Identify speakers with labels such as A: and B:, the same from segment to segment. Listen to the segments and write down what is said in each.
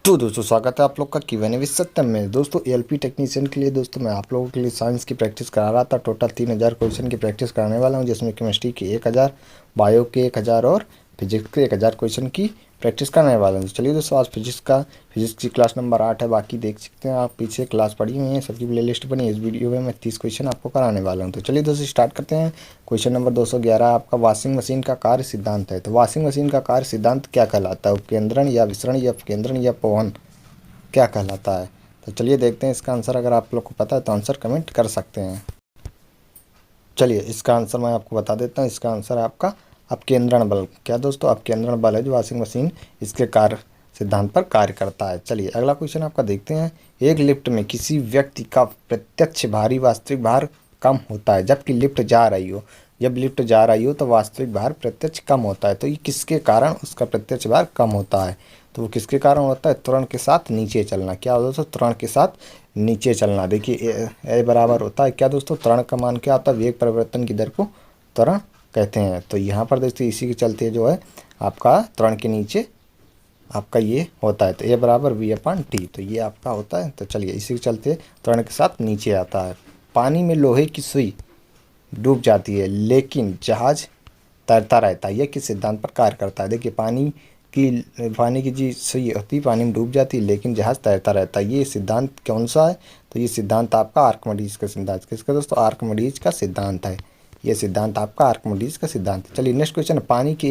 A: तो दोस्तों स्वागत है आप लोग का Q&A विद सत्यम में। दोस्तों एलपी टेक्नीशियन के लिए दोस्तों मैं आप लोगों के लिए साइंस की प्रैक्टिस करा रहा था। टोटल 3000 क्वेश्चन की प्रैक्टिस कराने वाला हूं, जिसमें केमिस्ट्री के 1000, बायो के 1000 और फिजिक्स के 1000 क्वेश्चन की प्रैक्टिस कराने वाला हूं। चलिए दोस्तों आज फिजिक्स की क्लास नंबर 8 है। बाकी देख सकते हैं आप, पीछे क्लास पड़ी हुई है, सबकी प्ले लिस्ट बनी है। इस वीडियो में मैं 30 क्वेश्चन आपको कराने वाला हूँ। तो चलिए दोस्तों स्टार्ट करते हैं। क्वेश्चन नंबर 211 आपका वॉशिंग मशीन का कार्य सिद्धांत है। तो वॉशिंग मशीन का कार्य सिद्धांत क्या कहलाता है? उपकेंद्रण या विसरण या अपकेंद्रण या पवन क्या कहलाता है? तो चलिए देखते हैं इसका आंसर। अगर आप लोग को पता है तो आंसर कमेंट कर सकते हैं। चलिए इसका आंसर मैं आपको बता देता हूँ। इसका आंसर है आपका अपकेंद्रण बल। क्या दोस्तों? अपकेंद्रण बल है जो वॉशिंग मशीन इसके कार्य सिद्धांत पर कार्य करता है। चलिए अगला क्वेश्चन आपका देखते हैं। एक लिफ्ट में किसी व्यक्ति का प्रत्यक्ष भारी वास्तविक भार कम होता है जबकि लिफ्ट जा रही हो। जब लिफ्ट जा रही हो तो वास्तविक भार प्रत्यक्ष कम होता है। तो ये किसके कारण उसका प्रत्यक्ष भार कम होता है? तो वो किसके कारण होता है? त्वरण के साथ नीचे चलना। क्या होता है दोस्तों? त्वरण के साथ नीचे चलना। देखिए ए बराबर होता है क्या दोस्तों? त्वरण का मान क्या होता है? वेग परिवर्तन की दर को त्वरण कहते हैं। तो यहाँ पर देखिए इसी के चलते जो है आपका त्वरण के नीचे आपका ये होता है। तो ए बराबर v/t। तो ये आपका होता है। तो चलिए इसी के चलते त्वरण के साथ नीचे आता है। पानी में लोहे की सुई डूब जाती है लेकिन जहाज तैरता रहता है। ये किस सिद्धांत पर कार्य करता है? देखिए पानी की जी सुई होती है, पानी में डूब जाती है लेकिन जहाज तैरता रहता है। ये सिद्धांत कौन सा है? तो ये सिद्धांत आपका आर्किमिडीज का सिद्धांत। किसका दोस्तों? आर्किमिडीज का सिद्धांत है। ये सिद्धांत आपका आर्किमिडीज का सिद्धांत है। चलिए नेक्स्ट क्वेश्चन। पानी के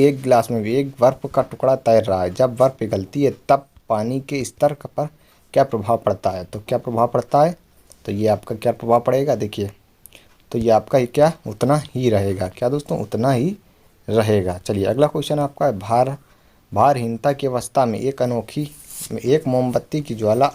A: एक गिलास में भी एक बर्फ का टुकड़ा तैर रहा है। जब बर्फ पिघलती है तब पानी के स्तर पर क्या प्रभाव पड़ता है? तो क्या प्रभाव पड़ता है? तो ये आपका क्या प्रभाव पड़ेगा? देखिए तो ये आपका ही क्या उतना ही रहेगा। क्या दोस्तों? उतना ही रहेगा। चलिए अगला क्वेश्चन आपका है भारहीनता की अवस्था में एक मोमबत्ती की ज्वाला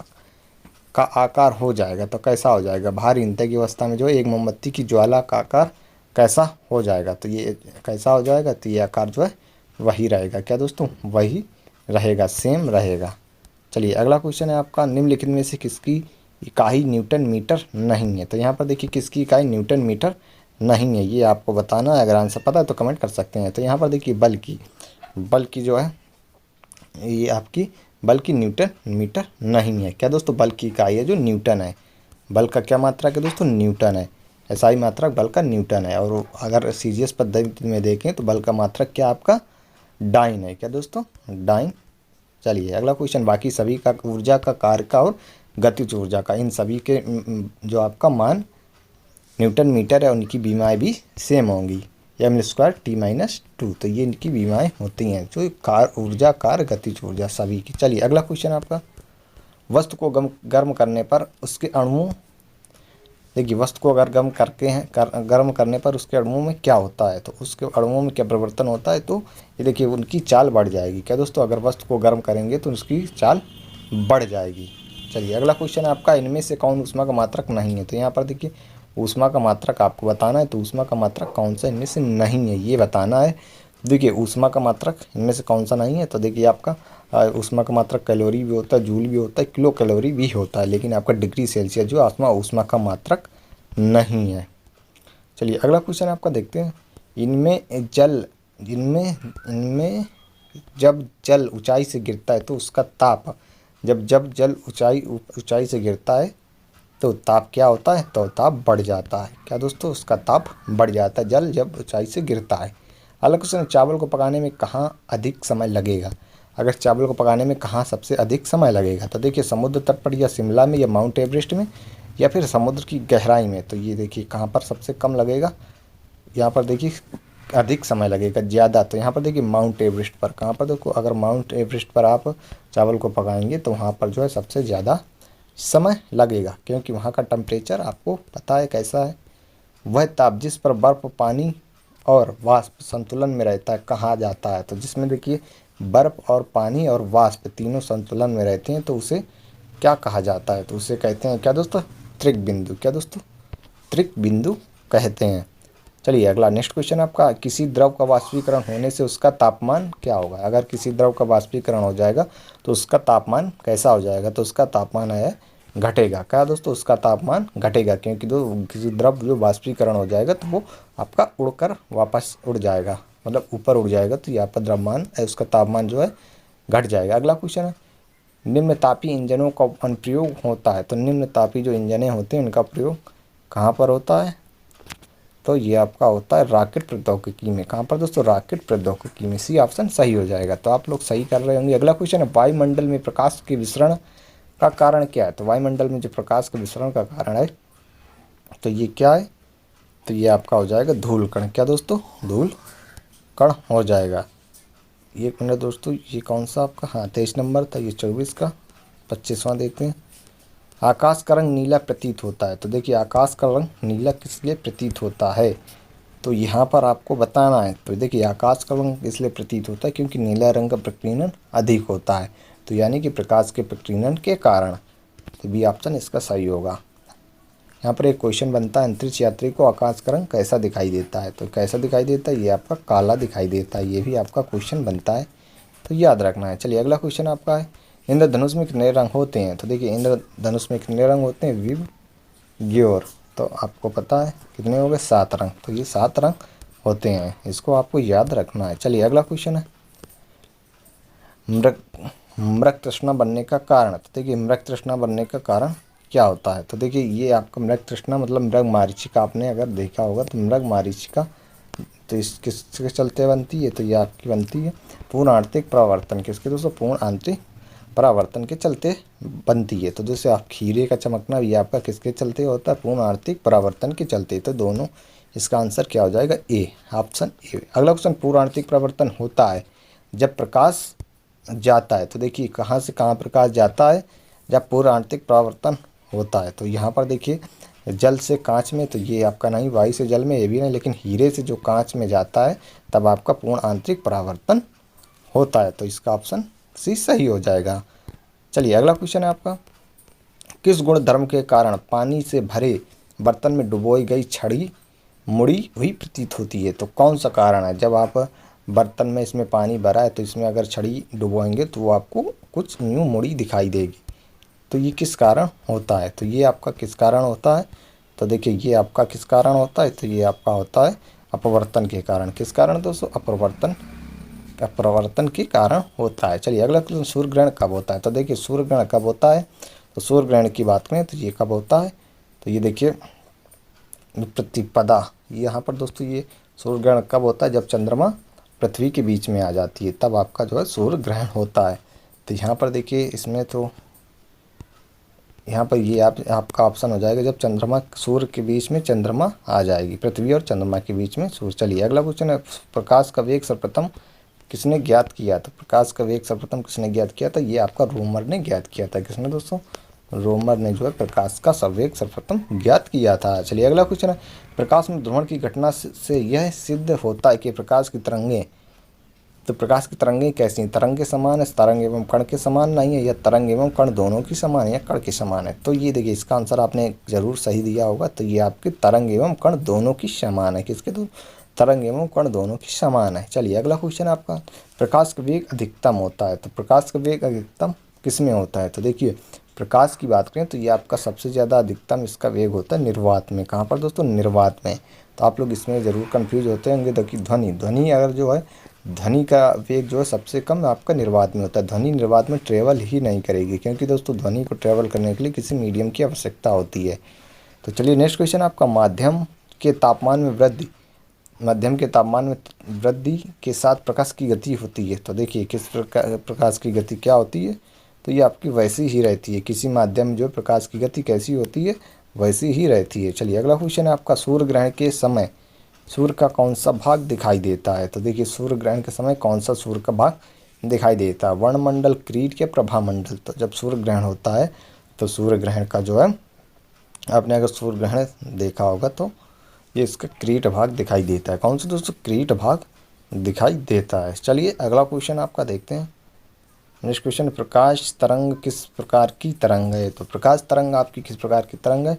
A: का आकार हो जाएगा तो कैसा हो जाएगा? भारहीनता की अवस्था में जो है एक मोमबत्ती की ज्वाला का आकार कैसा हो जाएगा? तो ये कैसा हो जाएगा? तो ये आकार जो है वही रहेगा। क्या दोस्तों? वही रहेगा, सेम रहेगा। चलिए अगला क्वेश्चन है आपका। निम्नलिखित में से किसकी इकाई न्यूटन मीटर नहीं है? तो यहाँ पर देखिए किसकी इकाई न्यूटन मीटर नहीं है, ये आपको बताना है। अगर आंसर पता है तो कमेंट कर सकते हैं। तो यहाँ पर देखिए बल की जो है ये आपकी बल की न्यूटन मीटर नहीं है। क्या दोस्तों? बल की इकाई है जो न्यूटन है। बल का क्या मात्रक है दोस्तों? न्यूटन है। एसआई मात्रक बल का न्यूटन है। और अगर सीजीएस पद्धति में देखें तो बल का मात्रक क्या आपका डाइन है। क्या दोस्तों? डाइन। चलिए अगला क्वेश्चन। बाकी सभी का ऊर्जा का, कार्य का और गतिज ऊर्जा का, इन सभी के जो आपका मान न्यूटन मीटर है उनकी बीमाएँ भी सेम होंगी। m²t-2। तो ये इनकी बीमाएँ होती हैं जो ऊर्जा, कार्य, गतिज ऊर्जा सभी की। चलिए अगला क्वेश्चन आपका। वस्तु को गर्म करने पर उसके अणुओं, देखिए वस्तु को अगर गर्म करने पर उसके अणुओं में क्या होता है? तो उसके अणुओं में क्या परिवर्तन होता है? तो ये देखिए उनकी चाल बढ़ जाएगी। क्या दोस्तों? अगर वस्तु को गर्म करेंगे तो उसकी चाल बढ़ जाएगी। चलिए अगला क्वेश्चन आपका। इनमें से कौन ऊष्मा का मात्रक नहीं है? तो यहाँ पर देखिए ऊष्मा का मात्रक आपको बताना है। तो ऊष्मा का मात्रक कौन सा इनमें से नहीं है ये बताना है। देखिए ऊष्मा का मात्रक इनमें से कौन सा नहीं है? तो देखिए आपका ऊष्मा का मात्रक कैलोरी भी होता है, जूल भी होता है, किलो कैलोरी भी होता है, लेकिन आपका डिग्री सेल्सियस जो ऊष्मा का मात्रक नहीं है। चलिए अगला क्वेश्चन आपका देखते हैं। इनमें जब जल ऊंचाई से गिरता है तो उसका ताप, जब जल ऊंचाई से गिरता है तो ताप क्या होता है? तो ताप बढ़ जाता है। क्या दोस्तों? उसका ताप बढ़ जाता है जल जब ऊंचाई से गिरता है। अगला क्वेश्चन। चावल को पकाने में कहाँ अधिक समय लगेगा? अगर चावल को पकाने में कहाँ सबसे अधिक समय लगेगा? तो देखिए समुद्र तट पर, या शिमला में, या माउंट एवरेस्ट में, या फिर समुद्र की गहराई में। तो ये देखिए कहाँ पर सबसे कम लगेगा? यहाँ पर देखिए अधिक समय लगेगा, ज़्यादा। तो यहाँ पर देखिए माउंट एवरेस्ट पर। कहाँ पर देखो, अगर माउंट एवरेस्ट पर आप चावल को पकाएंगे तो वहाँ पर जो है सबसे ज़्यादा समय लगेगा, क्योंकि वहाँ का टेम्परेचर आपको पता है कैसा है। वह ताप जिस पर बर्फ़, पानी और वाष्प संतुलन में रहता है कहा जाता है? तो जिसमें देखिए बर्फ़ और पानी और वाष्प तीनों संतुलन में रहते हैं तो उसे क्या कहा जाता है? तो उसे कहते हैं क्या दोस्तों? त्रिक बिंदु। क्या दोस्तों? त्रिक बिंदु कहते हैं। चलिए अगला नेक्स्ट क्वेश्चन आपका। किसी द्रव का वाष्पीकरण होने से उसका तापमान क्या होगा? अगर किसी द्रव का वाष्पीकरण हो जाएगा तो उसका तापमान कैसा हो जाएगा? तो उसका तापमान है घटेगा। क्या दोस्तों? उसका तापमान घटेगा, क्योंकि किसी द्रव जो वाष्पीकरण हो जाएगा तो वो आपका उड़कर वापस उड़ जाएगा, मतलब ऊपर उड़ जाएगा। तो यहाँ पर द्रव्यमान है उसका तापमान जो है घट जाएगा। अगला क्वेश्चन है, निम्न तापी इंजनों का अनुप्रयोग होता है। तो निम्न तापी जो इंजने होते हैं उनका प्रयोग कहाँ पर होता है? तो ये आपका होता है रॉकेट प्रौद्योगिकी में। कहाँ पर दोस्तों? रॉकेट प्रौद्योगिकी में। सी ऑप्शन सही हो जाएगा। तो आप लोग सही कर रहे होंगे। अगला क्वेश्चन है, वायुमंडल में प्रकाश के विसरण का कारण क्या है? तो वायुमंडल में जो प्रकाश के विसरण का कारण है तो ये क्या है? तो ये आपका हो जाएगा धूल कण। क्या दोस्तों? धूल कण हो जाएगा। 1 मिनट दोस्तों, ये कौन सा आपका? हाँ 23 नंबर था, ये 24 का 25वां देखते हैं। आकाश का रंग नीला प्रतीत होता है। तो देखिए आकाश का रंग नीला किस लिए प्रतीत होता है? तो यहाँ पर आपको बताना है। तो देखिए आकाश का रंग इसलिए प्रतीत होता है क्योंकि नीला रंग का प्रकीर्णन अधिक होता है। तो यानी कि प्रकाश के प्रकीर्णन के कारण। तो बी ऑप्शन इसका सही होगा। यहाँ पर एक क्वेश्चन बनता है, अंतरिक्ष यात्री को आकाश का रंग कैसा दिखाई देता है? तो कैसा दिखाई देता है? ये आपका काला दिखाई देता है। ये भी आपका क्वेश्चन बनता है, तो याद रखना है। चलिए अगला क्वेश्चन आपका है, इंद्रधनुष में कितने रंग होते हैं? तो देखिए इंद्रधनुष में कितने रंग होते हैं? विव ग्योर। तो आपको पता है कितने हो गए? 7 रंग। तो ये 7 रंग होते हैं, इसको आपको याद रखना है। चलिए अगला क्वेश्चन है, मृग मृग तृष्णा बनने का कारण। तो देखिए मृग तृष्णा बनने का कारण क्या होता है? तो देखिए ये आपका मृग तृष्णा मतलब मृग मारीचिका, आपने अगर देखा होगा तो मृग मारीचिका तो इस किसके चलते बनती है? तो ये आपकी बनती है पूर्ण आंतरिक परावर्तन। किसके दोस्तों? पूर्ण आंतरिक परावर्तन के चलते बनती है। तो जैसे आप खीरे का चमकना ये आपका किसके चलते होता है? पूर्ण आंतरिक परावर्तन के चलते। तो दोनों, इसका आंसर क्या हो जाएगा? ए, ऑप्शन ए। अगला क्वेश्चन, पूर्ण आंतरिक परावर्तन होता है जब प्रकाश जाता है। तो देखिए कहाँ से कहाँ प्रकाश जाता है? जब पूर्ण आंतरिक परावर्तन होता है। तो यहाँ पर देखिए जल से कांच में, तो ये आपका नहीं, वायु से जल में ये भी नहीं, लेकिन हीरे से जो कांच में जाता है तब आपका पूर्ण आंतरिक परावर्तन होता है। तो इसका ऑप्शन सी सही हो जाएगा। चलिए अगला क्वेश्चन है आपका, किस गुण धर्म के कारण पानी से भरे बर्तन में डुबोई गई छड़ी मुड़ी हुई प्रतीत होती है? तो कौन सा कारण है? जब आप बर्तन में इसमें पानी भरा है तो इसमें अगर छड़ी डुबोएंगे तो वो आपको कुछ यूँ मुड़ी दिखाई देगी। तो ये किस कारण होता है? तो ये आपका किस कारण होता है? तो देखिए ये आपका किस कारण होता है? तो ये आपका होता है अपवर्तन के कारण। किस कारण दोस्तों? अपवर्तन के कारण होता है। चलिए अगला क्वेश्चन, सूर्य ग्रहण कब होता है? तो देखिए सूर्य ग्रहण कब होता है? तो सूर्य ग्रहण की बात करें तो ये कब होता है? तो ये देखिए प्रतिपदा, यहाँ पर दोस्तों ये सूर्य ग्रहण कब होता है? जब चंद्रमा पृथ्वी के बीच में आ जाती है तब आपका जो है सूर्य ग्रहण होता है। तो यहाँ पर देखिए इसमें तो यहाँ पर ये आपका ऑप्शन हो जाएगा जब चंद्रमा सूर्य के बीच में चंद्रमा आ जाएगी, पृथ्वी और चंद्रमा के बीच में सूर्य। चलिए अगला क्वेश्चन है, प्रकाश का वेग सर्वप्रथम किसने ज्ञात किया? तो प्रकाश का वेग सर्वप्रथम किसने ज्ञात किया था? ये आपका रोमर ने ज्ञात किया था। किसने दोस्तों? रोमर ने जो है प्रकाश का संवेग सर्वप्रथम ज्ञात किया था। चलिए अगला क्वेश्चन है, प्रकाश में भ्रमण की घटना से यह सिद्ध होता है कि प्रकाश की तरंगें, तो प्रकाश की तरंगें कैसी हैं? तरंग के समान है, तरंग एवं कण के समान नहीं है, या तरंग एवं कण दोनों की समान है, या कण के समान है? तो ये देखिए इसका आंसर आपने जरूर सही दिया होगा। तो ये आपकी तरंग एवं कण दोनों की समान है। किसके? दो तरंग एवं कण दोनों की समान है। चलिए अगला क्वेश्चन आपका, प्रकाश का वेग अधिकतम होता है। तो प्रकाश का वेग अधिकतम किस में होता है? तो देखिए प्रकाश की बात करें तो ये आपका सबसे ज़्यादा अधिकतम इसका वेग होता है निर्वात में। कहाँ पर दोस्तों? निर्वात में। तो आप लोग इसमें ज़रूर कंफ्यूज होते होंगे। देखिए ध्वनि अगर जो है, ध्वनि का वेग जो है सबसे कम आपका निर्वात में होता है। ध्वनि निर्वात में ट्रेवल ही नहीं करेगी, क्योंकि दोस्तों ध्वनि को ट्रेवल करने के लिए किसी मीडियम की आवश्यकता होती है। तो चलिए नेक्स्ट क्वेश्चन आपका, माध्यम के तापमान में वृद्धि के साथ प्रकाश की गति होती है। तो देखिए किस प्रकार प्रकाश की गति क्या होती है? तो ये आपकी वैसी ही रहती है। किसी माध्यम जो प्रकाश की गति कैसी होती है? वैसी ही रहती है। चलिए अगला क्वेश्चन है आपका, सूर्य ग्रहण के समय सूर्य का कौन सा भाग दिखाई देता है? तो देखिए सूर्य ग्रहण के समय कौन सा सूर्य का भाग दिखाई देता है? वर्णमंडल, क्रीट या प्रभामंडल? तो जब सूर्य ग्रहण होता है तो सूर्य ग्रहण का जो है, आपने अगर सूर्य ग्रहण देखा होगा तो ये इसका क्रीट भाग दिखाई देता है। कौन सा दोस्तों? क्रीट भाग दिखाई देता है। चलिए अगला क्वेश्चन आपका देखते हैं। नेक्स्ट क्वेश्चन, प्रकाश तरंग किस प्रकार की तरंग है? तो प्रकाश तरंग आपकी किस प्रकार की तरंग है?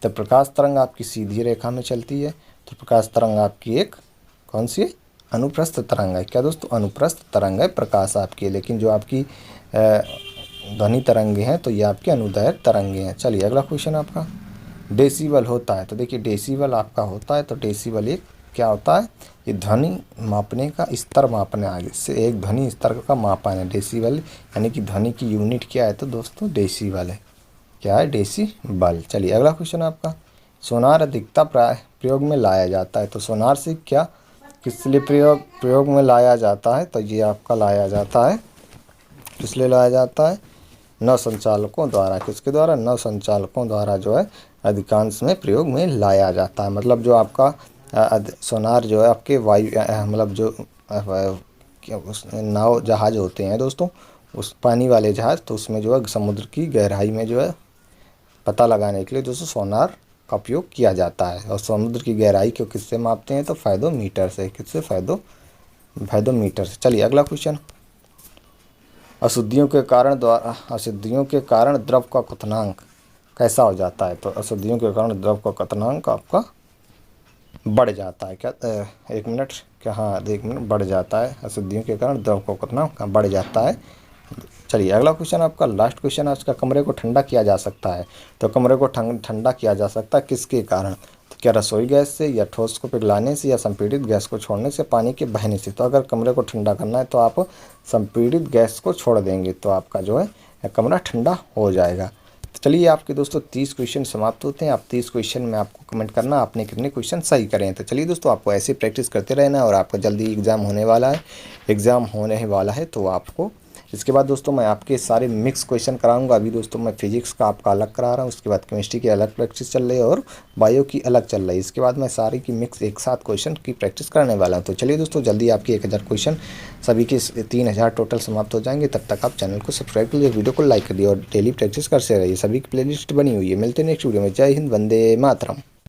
A: तो प्रकाश तरंग आपकी सीधी रेखा में चलती है। तो प्रकाश तरंग आपकी एक कौन सी है? अनुप्रस्थ तरंग है। क्या दोस्तों? अनुप्रस्थ तरंग है प्रकाश आपकी। लेकिन जो आपकी ध्वनि तरंगे हैं तो ये आपकी अनुदैर्घ्य तरंगे हैं। चलिए अगला क्वेश्चन आपका, डेसिबल होता है। तो देखिए डेसिबल आपका होता है, तो डेसिबल एक क्या होता है, ये ध्वनि मापने का स्तर मापने आगे से एक ध्वनि स्तर का मापन है। डेसिबल यानी कि ध्वनि की यूनिट क्या है, तो दोस्तों डेसिबल है। क्या है, डेसिबल। चलिए अगला क्वेश्चन आपका, सोनार अधिकता प्रयोग में लाया जाता है। तो सोनार से क्या किस लिए प्रयोग में लाया जाता है, तो ये आपका लाया जाता है, किस लिए लाया जाता है, नौ संचालकों द्वारा। किसके द्वारा, नौ संचालकों द्वारा जो है अधिकांश में प्रयोग में लाया जाता है। मतलब जो आपका सोनार जो है आपके वायु मतलब जो क्या उस नाव जहाज होते हैं दोस्तों, उस पानी वाले जहाज, तो उसमें जो है समुद्र की गहराई में जो है पता लगाने के लिए दोस्तों सोनार का उपयोग किया जाता है। और समुद्र की गहराई को किससे मापते हैं, तो फायदोमीटर से। किससे, फायदोमीटर से। चलिए अगला क्वेश्चन, अशुद्धियों के कारण द्रव का क्वथनांक कैसा हो जाता है। तो अशुद्धियों के कारण द्रव का क्वथनांक आपका बढ़ जाता है। क्या एक मिनट, क्या, हाँ 1 मिनट, बढ़ जाता है। अशुद्धियों के कारण द्रव का क्वथनांक बढ़ जाता है। चलिए अगला क्वेश्चन आपका, लास्ट क्वेश्चन आज का, कमरे को ठंडा किया जा सकता है। तो कमरे को ठंडा किया जा सकता है किसके कारण, तो क्या रसोई गैस से, या ठोस को पिघलाने से, या संपीड़ित गैस को छोड़ने से, पानी के बहने से। तो अगर कमरे को ठंडा करना है तो आप संपीड़ित गैस को छोड़ देंगे तो आपका जो है कमरा ठंडा हो जाएगा। तो चलिए आपके दोस्तों 30 क्वेश्चन समाप्त होते हैं। आप 30 क्वेश्चन में आपको कमेंट करना आपने कितने क्वेश्चन सही करें। तो चलिए दोस्तों, आपको ऐसे प्रैक्टिस करते रहना, और आपका जल्दी एग्ज़ाम होने वाला है। तो आपको इसके बाद दोस्तों मैं आपके सारे मिक्स क्वेश्चन कराऊंगा। अभी दोस्तों मैं फिजिक्स का आपका अलग करा रहा हूँ, उसके बाद केमिस्ट्री की अलग प्रैक्टिस चल रही है, और बायो की अलग चल रही है। इसके बाद मैं सारी की मिक्स एक साथ क्वेश्चन की प्रैक्टिस कराने वाला हूँ। तो चलिए दोस्तों, जल्दी आपकी 1000 क्वेश्चन सभी के 3000 टोटल समाप्त हो जाएंगे। तब तक आप चैनल को सब्सक्राइब कीजिए, वीडियो को लाइक कर दिए, और डेली प्रैक्टिस करते रहिए। सभी की प्लेलिस्ट बनी हुई है। मिलते हैं नेक्स्ट वीडियो में। जय हिंद, वंदे मातरम।